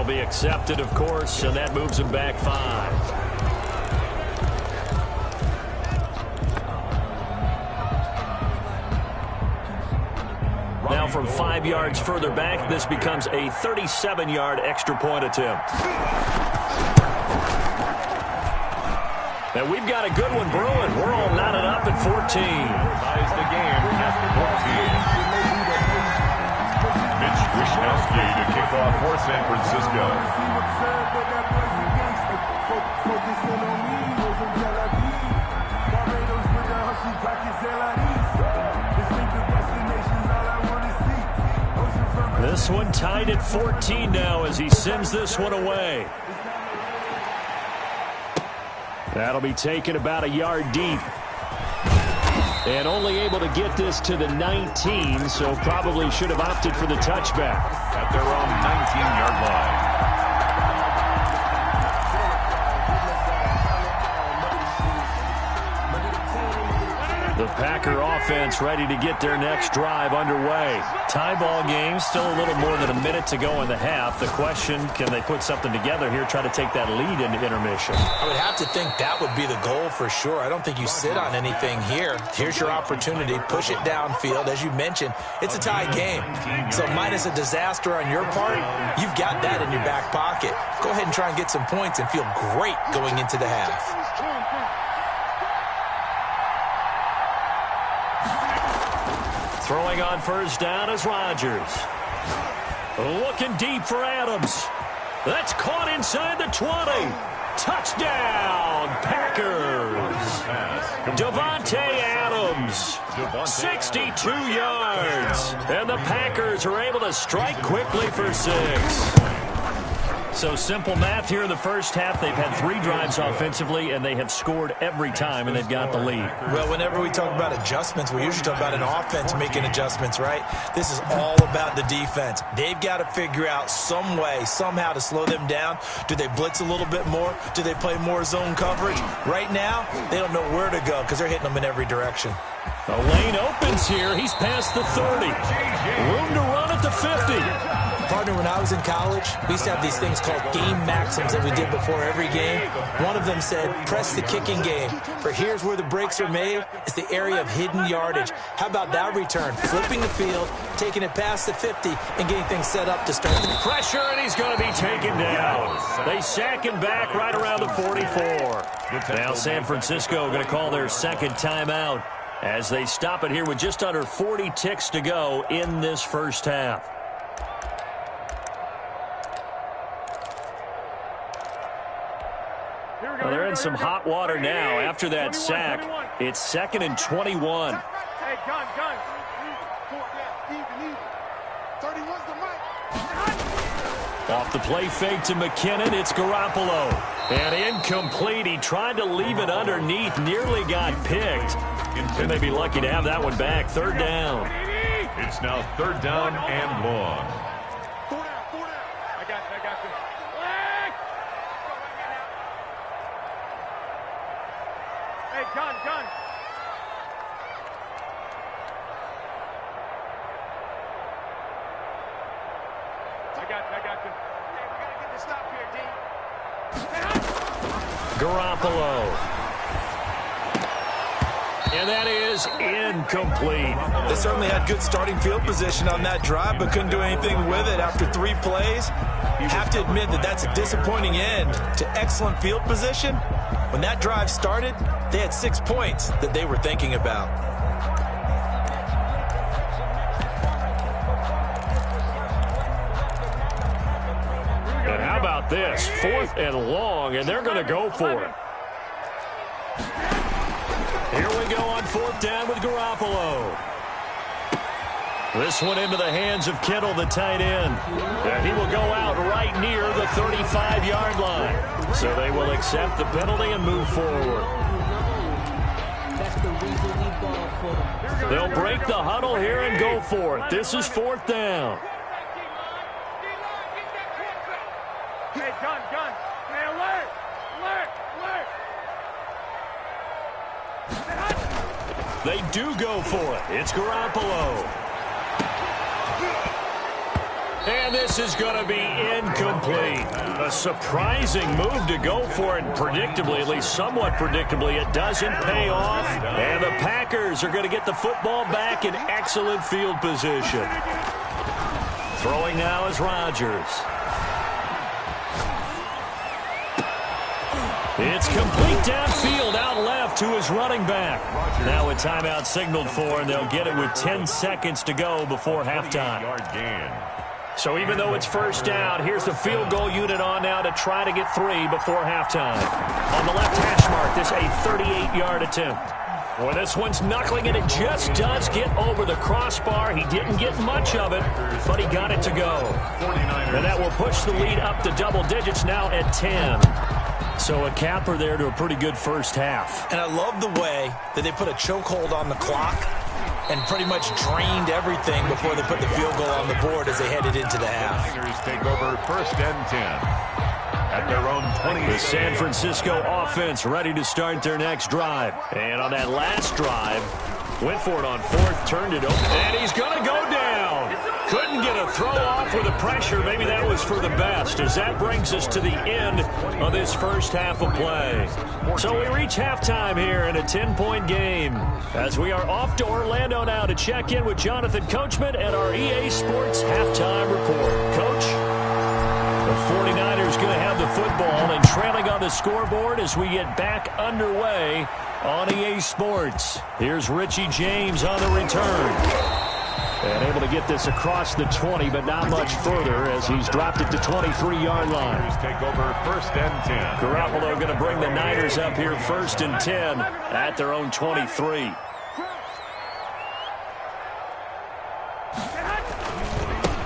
be accepted, of course, and that moves him back 5. Now from 5 yards further back, this becomes a 37-yard extra point attempt. And we've got a good one brewing. We're all knotted up at 14. Ties the game at 14. Mitch Wishnowsky to kick off for San Francisco. This one tied at 14 now as he sends this one away. That'll be taken about a yard deep. And only able to get this to the 19, so probably should have opted for the touchback. At their own 19-yard line. The Packer offense ready to get their next drive underway. Tie ball game, still a little more than a minute to go in the half. The question, can they put something together here, try to take that lead into intermission? I would have to think that would be the goal for sure. I don't think you sit on anything here. Here's your opportunity. Push it downfield. As you mentioned, it's a tie game. So minus a disaster on your part, you've got that in your back pocket. Go ahead and try and get some points and feel great going into the half. Throwing on first down is Rodgers. Looking deep for Adams. That's caught inside the 20. Touchdown, Packers. Davante Adams, 62 yards. And the Packers are able to strike quickly for 6. So simple math here in the first half. They've had 3 drives offensively, and they have scored every time, and they've got the lead. Well, whenever we talk about adjustments, we usually talk about an offense making adjustments, right? This is all about the defense. They've got to figure out some way, somehow to slow them down. Do they blitz a little bit more? Do they play more zone coverage? Right now, they don't know where to go because they're hitting them in every direction. The lane opens here. He's past the 30. Room to run at the 50. Partner, when I was in college, we used to have these things called game maxims that we did before every game. One of them said, press the kicking game. For here's where the breaks are made. It's the area of hidden yardage. How about that return? Flipping the field, taking it past the 50, and getting things set up to start. Pressure, and he's going to be taken down. They sack him back right around the 44. Now San Francisco going to call their second timeout as they stop it here with just under 40 ticks to go in this first half. Well, they're in some hot water now. After that sack, it's 2nd and 21. Hey, gun. Off the play fake to McKinnon, it's Garoppolo. And incomplete. He tried to leave it underneath, nearly got picked. And they'd be lucky to have that one back. 3rd down. It's now 3rd down and long. I got you. Hey, gun. I got you. Hey, we got to get the stop here, D. Garoppolo. And that is incomplete. They certainly had good starting field position on that drive, but couldn't do anything with it after 3 plays. You have to admit that that's a disappointing end to excellent field position. When that drive started, they had 6 points that they were thinking about. And how about this? 4th and long, and they're going to go for it. Here we go on 4th down with Garoppolo. This one into the hands of Kittle, the tight end. And he will go out right near the 35-yard line. So they will accept the penalty and move forward. They'll break the huddle here and go for it. This is 4th down. Hey, gun. Hey, alert. They do go for it. It's Garoppolo. And this is going to be incomplete. A surprising move to go for it. Predictably, at least somewhat predictably, it doesn't pay off. And the Packers are going to get the football back in excellent field position. Throwing now is Rodgers. It's complete downfield, out left to his running back. Now a timeout signaled for, and they'll get it with 10 seconds to go before halftime. So even though it's first down, here's the field goal unit on now to try to get 3 before halftime. On the left hash mark, this a 38-yard attempt. Well, this one's knuckling, and it just does get over the crossbar. He didn't get much of it, but he got it to go. And that will push the lead up to double digits now at 10. So a capper there to a pretty good first half. And I love the way that they put a chokehold on the clock and pretty much drained everything before they put the field goal on the board as they headed into the half. Packers take over 1st and 10 at their own 20. The San Francisco offense ready to start their next drive. And on that last drive, went for it on 4th, turned it over, and he's going to go down. Couldn't get a throw off with the pressure. Maybe that was for the best, as that brings us to the end of this first half of play. So we reach halftime here in a 10-point game, as we are off to Orlando now to check in with Jonathan Coachman and our EA Sports halftime report. Coach? The 49ers going to have the football and trailing on the scoreboard as we get back underway on EA Sports. Here's Richie James on the return. And able to get this across the 20, but not much further as he's dropped it to 23-yard line. Take over 1st and 10. Garoppolo going to bring the Niners up here 1st and 10 at their own 23.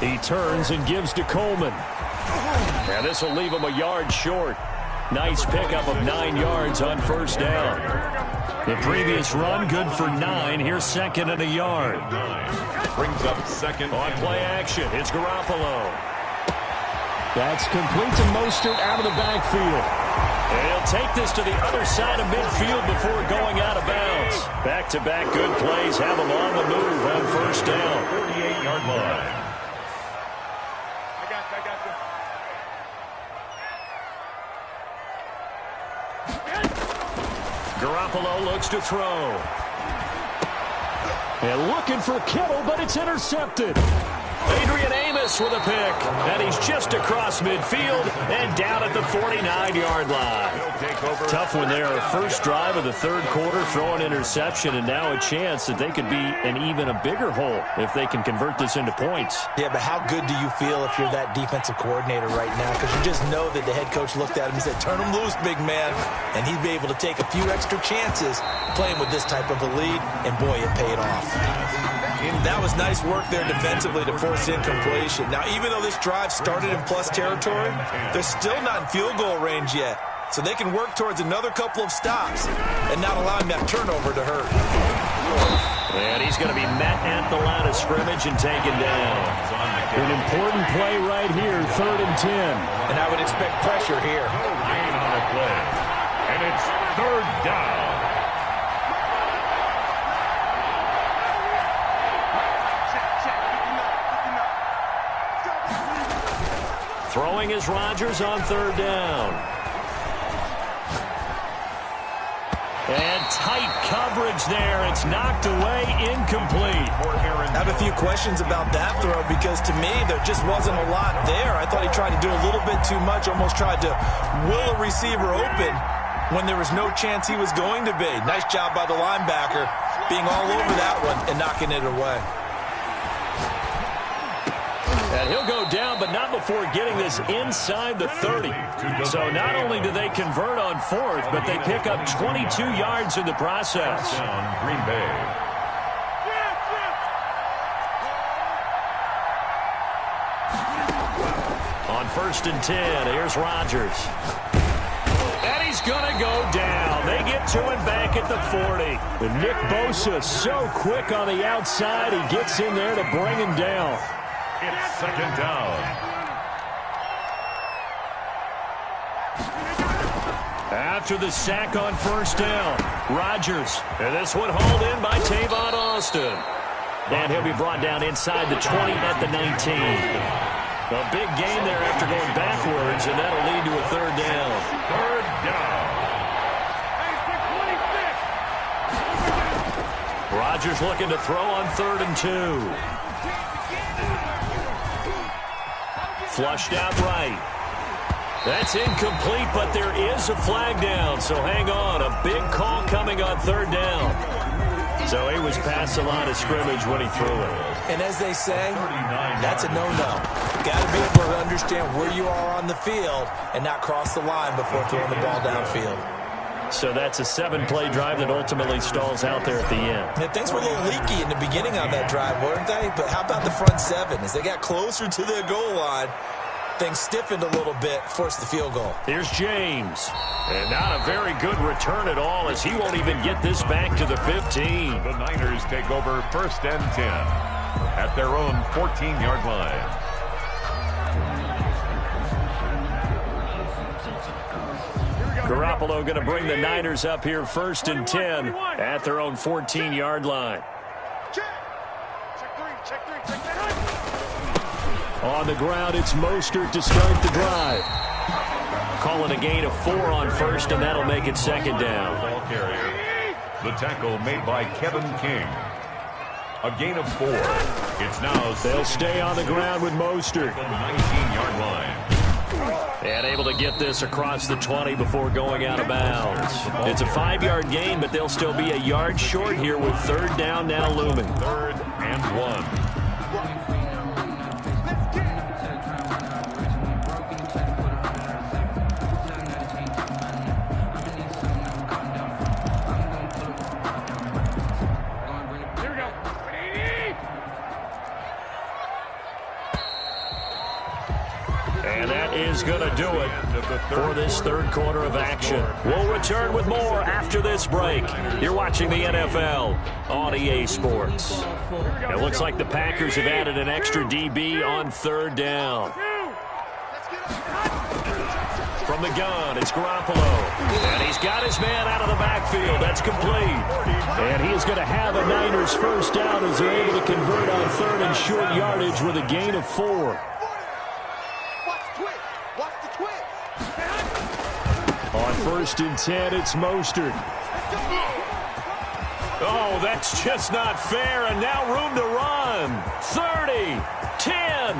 He turns and gives to Coleman. And this will leave him a yard short. Nice pickup of 9 yards on first down. The previous run good for 9. Here's 2nd and a yard. Brings up 2nd. On play action, it's Garoppolo. That's complete to Mostert out of the backfield. And he'll take this to the other side of midfield before going out of bounds. Back-to-back good plays have him on the move on first down. 38-yard line. Garoppolo looks to throw. And looking for Kittle, but it's intercepted. Adrian Amos with a pick. And he's just across midfield and down at the 49-yard line. Tough one there. First drive of the 3rd quarter, throw an interception, and now a chance that they could be in even a bigger hole if they can convert this into points. Yeah, but how good do you feel if you're that defensive coordinator right now? Because you just know that the head coach looked at him and said, turn him loose, big man. And he'd be able to take a few extra chances playing with this type of a lead, and boy, it paid off. That was nice work there defensively to force incompletion. Now, even though this drive started in plus territory, they're still not in field goal range yet. So they can work towards another couple of stops and not allowing that turnover to hurt. And he's going to be met at the line of scrimmage and taken down. An important play right here, 3rd and 10. And I would expect pressure here. No gain on the play. And it's 3rd down. Throwing is Rodgers on 3rd down. And tight coverage there. It's knocked away, incomplete. I have a few questions about that throw because to me there just wasn't a lot there. I thought he tried to do a little bit too much, almost tried to will a receiver open when there was no chance he was going to be. Nice job by the linebacker being all over that one and knocking it away. And he'll go down, but not before getting this inside the 30. So not only do they convert on 4th, but they pick up 22 yards in the process. Down, Green Bay. On 1st and 10, here's Rodgers. And he's going to go down. They get to him back at the 40. And Nick Bosa so quick on the outside, he gets in there to bring him down. It's 2nd down. After the sack on 1st down, Rodgers. And this one hauled in by Tavon Austin. And he'll be brought down inside the 20 at the 19. A big gain there after going backwards, and that'll lead to a third down. Third down. Rodgers looking to throw on 3rd and 2. Flushed out right. That's incomplete, but there is a flag down, so hang on. A big call coming on 3rd down. So he was past the line of scrimmage when he threw it. And as they say, that's a no-no. Got to be able to understand where you are on the field and not cross the line before throwing the ball downfield. So that's a 7-play drive that ultimately stalls out there at the end. And things were a little leaky in the beginning on that drive, weren't they? But how about the front 7? As they got closer to the goal line, things stiffened a little bit, forced the field goal. Here's James. And not a very good return at all, as he won't even get this back to the 15. The Niners take over 1st and 10 at their own 14-yard line. Garoppolo going to bring the Niners up here 1st and 10 at their own 14-yard line. On the ground, it's Mostert to start the drive. Calling a gain of 4 on 1st, and that'll make it 2nd down. Ball carrier. The tackle made by Kevin King. A gain of 4. It's now... They'll stay on the ground with Mostert. The 19-yard line. And able to get this across the 20 before going out of bounds. It's a 5-yard gain, but they'll still be a yard short here with 3rd down now looming. 3rd and 1. Is going to do it for this 3rd quarter of action. We'll return with more after this break. You're watching the NFL on EA Sports. It looks like the Packers have added an extra DB on 3rd down. From the gun, it's Garoppolo. And he's got his man out of the backfield. That's complete. And he is going to have a Niners 1st down as they're able to convert on 3rd and short yardage with a gain of 4. On 1st and 10, it's Mostert. Oh, that's just not fair, and now room to run. 30, 10,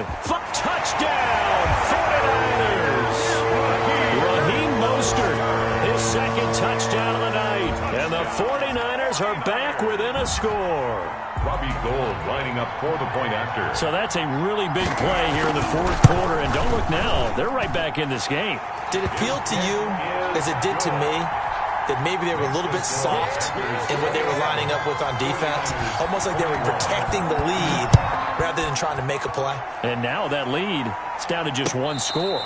touchdown, 49ers. Raheem Mostert, his 2nd touchdown of the night, and the 49ers are back within a score. Robbie Gould lining up for the point after. So that's a really big play here in the 4th quarter, and don't look now, they're right back in this game. Did it feel to you, as it did to me, that maybe they were a little bit soft in what they were lining up with on defense? Almost like they were protecting the lead rather than trying to make a play. And now that lead is down to just 1 score.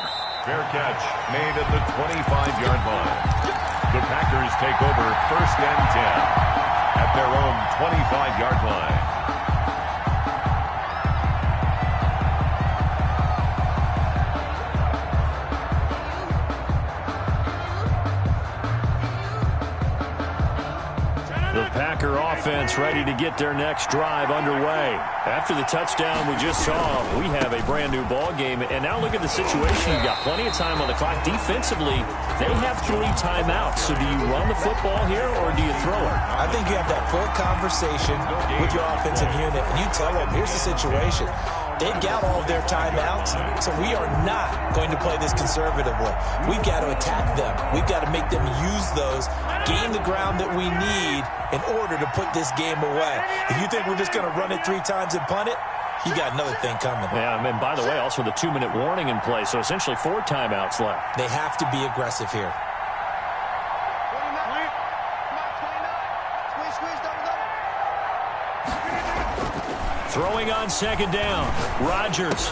Fair catch made at the 25-yard line. The Packers take over 1st and 10 at their own 25-yard line. The Packer offense ready to get their next drive underway. After the touchdown we just saw, we have a brand new ball game. And now look at the situation. You've got plenty of time on the clock. Defensively, they have 3 timeouts. So do you run the football here or do you throw it? I think you have that full conversation with your offensive unit, and you tell them, here's the situation. They've got all of their timeouts, so we are not going to play this conservatively. We've got to attack them. We've got to make them use those, gain the ground that we need in order to put this game away. If you think we're just going to run it 3 times and punt it, you got another thing coming. Yeah, and by the way, also the 2-minute warning in play, so essentially 4 timeouts left. They have to be aggressive here. Throwing on 2nd down, Rodgers.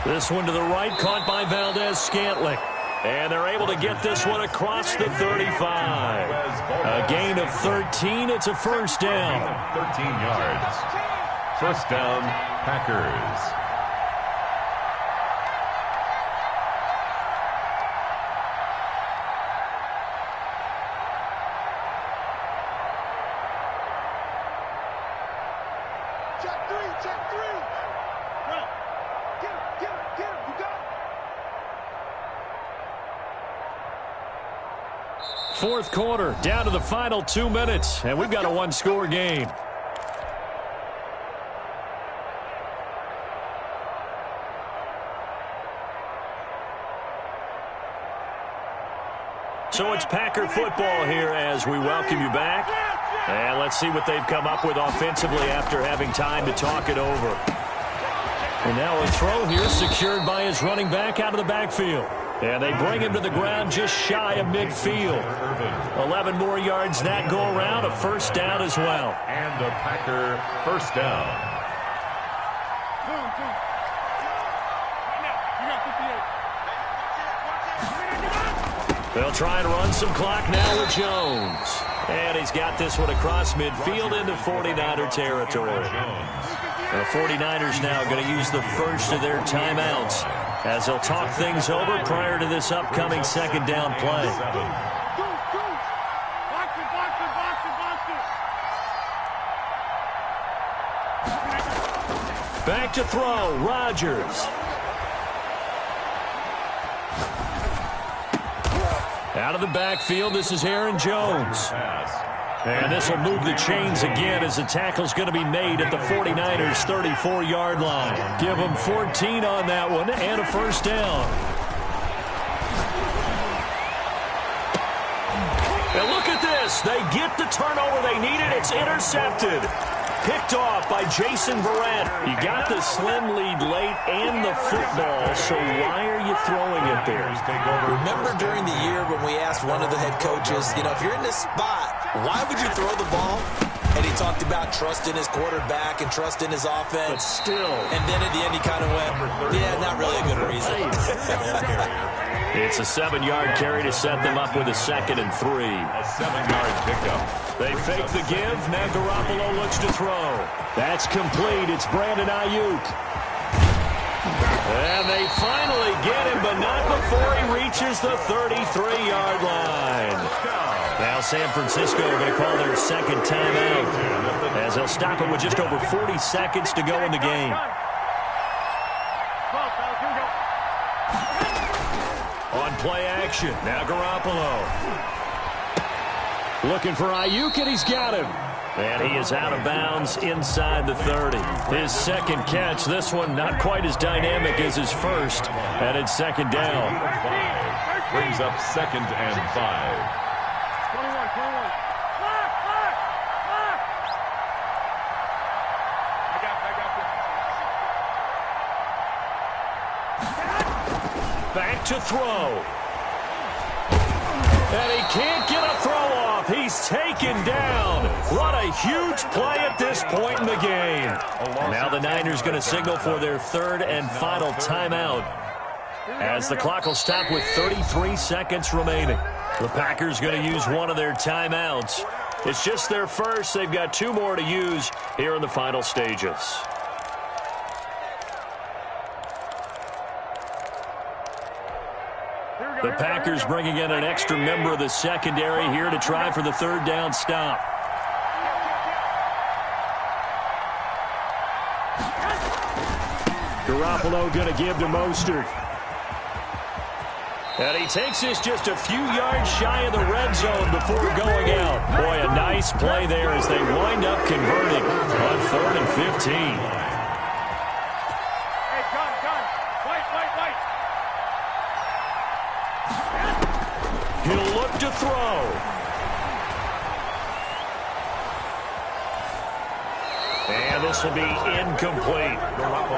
This one to the right, caught by Valdez-Scantling. And they're able to get this one across the 35. A gain of 13, it's a 1st down. 13 yards. 1st down, Packers. Fourth quarter, down to the final 2 minutes, and we've got a one-score game. So it's Packer football here as we welcome you back. And let's see what they've come up with offensively after having time to talk it over. And now a throw here secured by his running back out of the backfield. And they bring him to the ground just shy of midfield. 11 more yards that go around, a first down as well. And a Packer first down. They'll try and run some clock now with Jones. And he's got this one across midfield into 49er territory. The 49ers now going to use the first of their timeouts as they'll talk things over prior to this upcoming second down play. Back to throw, Rodgers. Out of the backfield, this is Aaron Jones. And this will move the chains again as the tackle's going to be made at the 49ers' 34-yard line. Give them 14 on that one and a first down. And look at this. They get the turnover they needed. It's intercepted. Picked off by Jason Verrett. You got the slim lead late and the football, so why are you throwing it there? Remember during the year when we asked one of the head coaches, if you're in this spot, why would you throw the ball? And he talked about trust in his quarterback and trust in his offense. But still. And then at the end he kind of went, yeah, not really a good reason. It's a 7-yard carry to set them up with a 2nd and 3. A 7-yard pickup. They fake the give. Now Garoppolo looks to throw. That's complete. It's Brandon Ayuk. And they finally get him, but not before he reaches the 33-yard line. Now San Francisco are going to call their second timeout as they'll stop it with just over 40 seconds to go in the game. On play action, now Garoppolo. Looking for Ayuk, and he's got him. And he is out of bounds inside the 30. His second catch, this one not quite as dynamic as his first, and it's second down. Brings up 2nd and 5. Back to throw. And he can't get a throw off. He's taken down. What a huge play at this point in the game. Now the Niners going to signal for their third and final timeout as the clock will stop with 33 seconds remaining. The Packers going to use one of their timeouts. It's just their first. They've got 2 more to use here in the final stages. The Packers bringing in an extra member of the secondary here to try for the third down stop. Garoppolo going to give to Mostert. And he takes this just a few yards shy of the red zone before going out. Boy, a nice play there as they wind up converting on 3rd and 15. Hey, gun. Wait. He'll look to throw. And this will be incomplete.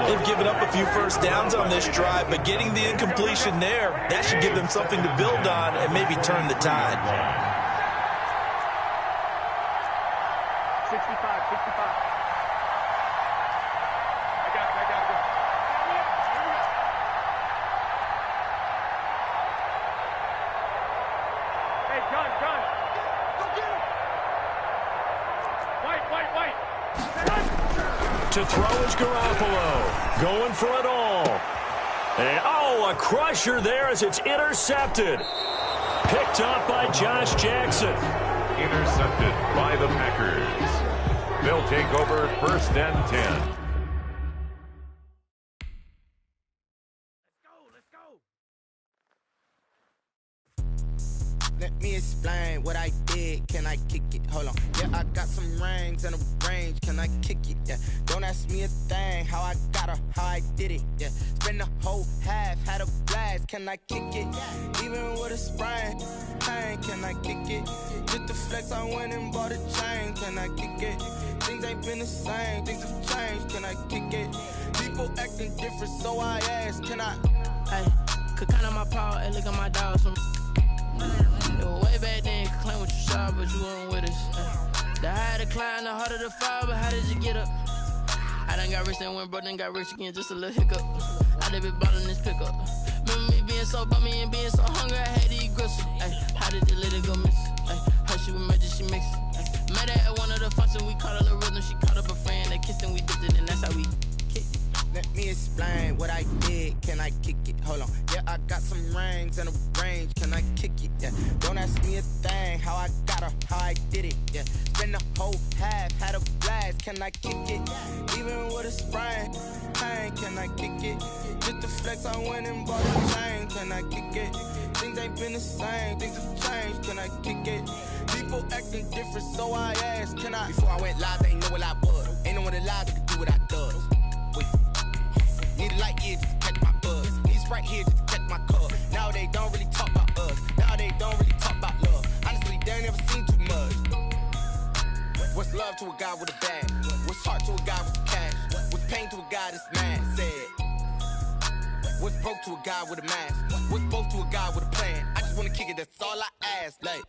They've given up a few first downs on this drive, but getting the incompletion there, that should give them something to build on and maybe turn the tide. 65. I got you. Hey, gun. Go get him. Wait. To throw is Garoppolo. Going for it all. And, a crusher there as it's intercepted. Picked up by Josh Jackson. Intercepted by the Packers. They'll take over 1st and 10. Let's go. Let me explain what I did. Can I kick it? Hold on. Yeah, I got some rings and a range. Can I kick it? Yeah. Don't ask me a thing. How I got her, how I did it. Yeah. Spend the whole half, had a blast. Can I kick it? Even with a sprain. Pain, can I kick it? Just the flex, I went and bought a chain. Can I kick it? Things ain't been the same. Things have changed. Can I kick it? People acting different, so I ask. Can I? Hey, could count on my power and look at my dogs from. It was way back then, could claim what you saw, but you weren't with us. The higher the climb, the harder the fall, but how did you get up? I done got rich and went broke, then got rich again, just a little hiccup. I done been ballin' this pickup. Remember me being so bummy and being so hungry, I had to eat gristle. Ay, how did the little go miss? Ay, how she was magic, she mixed. Met her at one of the functions, we caught a little rhythm, she caught up a friend, they kissed and we dipped it, and that's how we kicked. Let me explain what I did. Can I kick it? Hold on. Yeah, I got some rings and a range. Can I kick it? Yeah. Don't ask me a thing. How I got her, how I did it. Yeah. Spend the whole half, had a blast. Can I kick it? Even with a sprain. Pain, can I kick it? Just the flex, I went and bought a chain. Can I kick it? Things ain't been the same. Things have changed. Can I kick it? People acting different, so I asked. Can I? Before I went live, they ain't know what I was. Ain't no one alive that could do what I does. Wait. Need a light here just to catch my buzz. Need a Sprite here just to catch my cup. Now they don't really talk about us. Now they don't really talk about love. Honestly, they ain't never seen too much. What's love to a guy with a bag? What's heart to a guy with cash? What's pain to a guy that's mad? Said. What's broke to a guy with a mask? What's both to a guy with a plan? I just wanna kick it, that's all I ask. Like.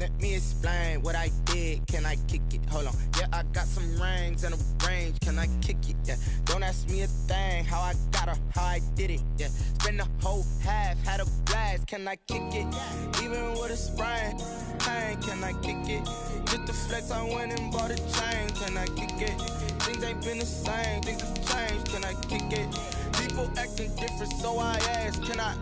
Let me explain what I did. Can I kick it? Hold on. Yeah, I got some rings and a range. Can I kick it? Yeah. Don't ask me a thing. How I got her, how I did it. Yeah. Spend the whole half, had a blast. Can I kick it? Even with a sprain. Pain, can I kick it? Just the flex, I went and bought a chain. Can I kick it? Things ain't been the same. Things have changed. Can I kick it? People acting different, so I ask. Can I?